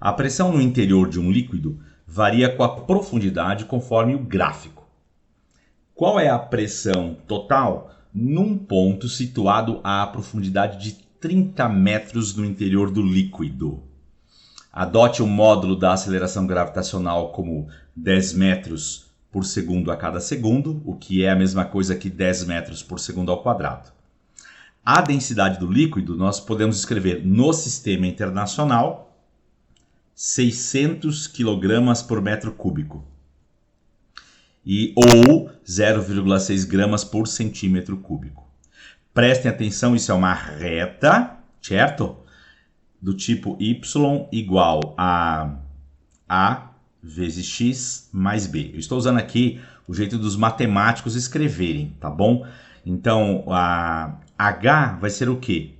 A pressão no interior de um líquido varia com a profundidade conforme o gráfico. Qual é a pressão total num ponto situado à profundidade de 30 metros no interior do líquido? Adote o módulo da aceleração gravitacional como 10 metros por segundo a cada segundo, o que é a mesma coisa que 10 metros por segundo ao quadrado. A densidade do líquido nós podemos escrever no sistema internacional 600 kg por metro cúbico ou 0,6 gramas por centímetro cúbico. Prestem atenção, isso é uma reta, certo? Do tipo y igual a A vezes x mais b. Eu estou usando aqui o jeito dos matemáticos escreverem, tá bom? Então, a H vai ser o quê?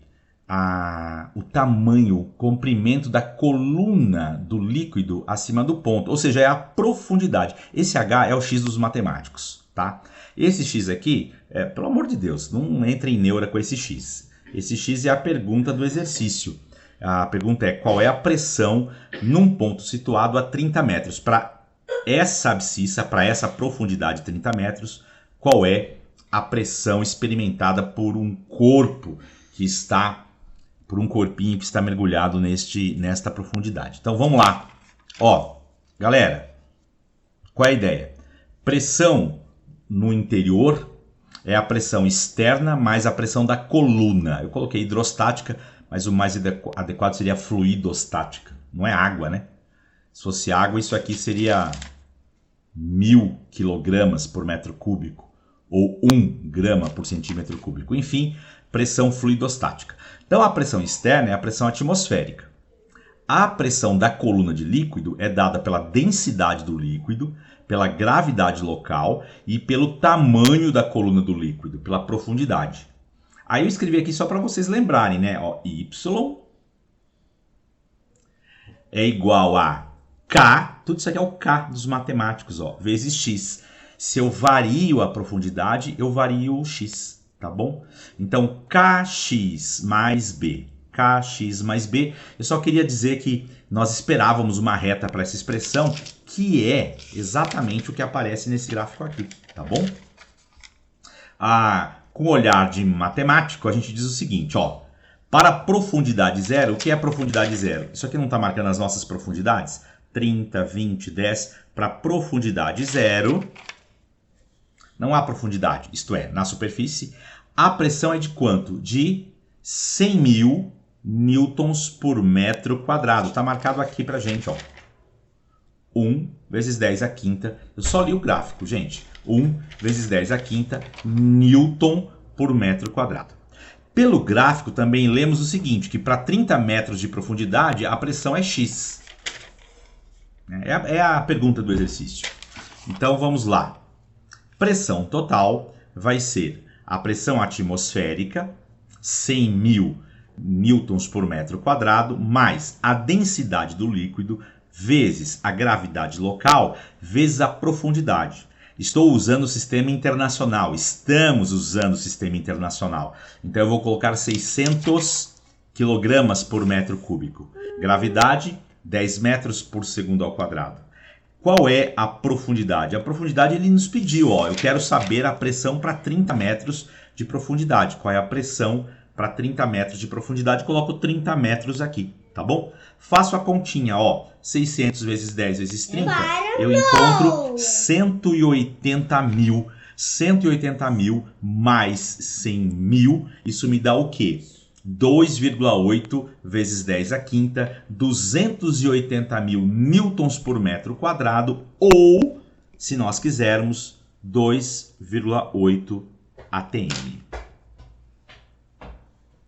O tamanho, o comprimento da coluna do líquido acima do ponto, ou seja, é a profundidade. Esse H é o x dos matemáticos, tá? Esse x aqui, pelo amor de Deus, não entre em neura com esse x. Esse x é a pergunta do exercício. A pergunta é: qual é a pressão num ponto situado a 30 metros? Para essa abscissa, para essa profundidade de 30 metros, qual é a pressão experimentada por um corpo que está, por um corpinho que está mergulhado nesta profundidade? Então vamos lá. Ó, galera, qual é a ideia? Pressão no interior é a pressão externa mais a pressão da coluna. Eu coloquei hidrostática, mas o mais adequado seria fluidostática. Não é água, né? Se fosse água, isso aqui seria 1000 kg por metro cúbico ou 1 grama por centímetro cúbico. Enfim, pressão fluidostática. Então, a pressão externa é a pressão atmosférica. A pressão da coluna de líquido é dada pela densidade do líquido, pela gravidade local e pelo tamanho da coluna do líquido, pela profundidade. Aí eu escrevi aqui só para vocês lembrarem, né? Ó, y é igual a K, tudo isso aqui é o K dos matemáticos, ó, vezes x. Se eu vario a profundidade, eu vario o x, tá bom? Então, Kx mais B. Kx mais B. Eu só queria dizer que nós esperávamos uma reta para essa expressão, que é exatamente o que aparece nesse gráfico aqui, tá bom? Com o olhar de matemático, a gente diz o seguinte, ó. Para profundidade zero, o que é profundidade zero? Isso aqui não está marcando as nossas profundidades? 30, 20, 10. Para profundidade zero, não há profundidade, isto é, na superfície, a pressão é de quanto? De 100.000 newtons por metro quadrado. Está marcado aqui para a gente, ó. 1 vezes 10 à quinta. Eu só li o gráfico, gente. 1 vezes 10 à quinta newton por metro quadrado. Pelo gráfico também lemos o seguinte, que para 30 metros de profundidade a pressão é x. É a pergunta do exercício. Então vamos lá. Pressão total vai ser a pressão atmosférica, 100.000 newtons por metro quadrado, mais a densidade do líquido, vezes a gravidade local, vezes a profundidade. Estou usando o sistema internacional, estamos usando o sistema internacional. Então eu vou colocar 600 kg por metro cúbico. Gravidade, 10 metros por segundo ao quadrado. Qual é a profundidade? A profundidade ele nos pediu, ó, eu quero saber a pressão para 30 metros de profundidade. Qual é a pressão para 30 metros de profundidade? Coloco 30 metros aqui, tá bom? Faço a continha, ó, 600 vezes 10 vezes 30, eu encontro 180.000. 180.000 mais 100.000, isso me dá o quê? 2,8 vezes 10 à quinta, 280.000 newtons por metro quadrado, ou, se nós quisermos, 2,8 atm.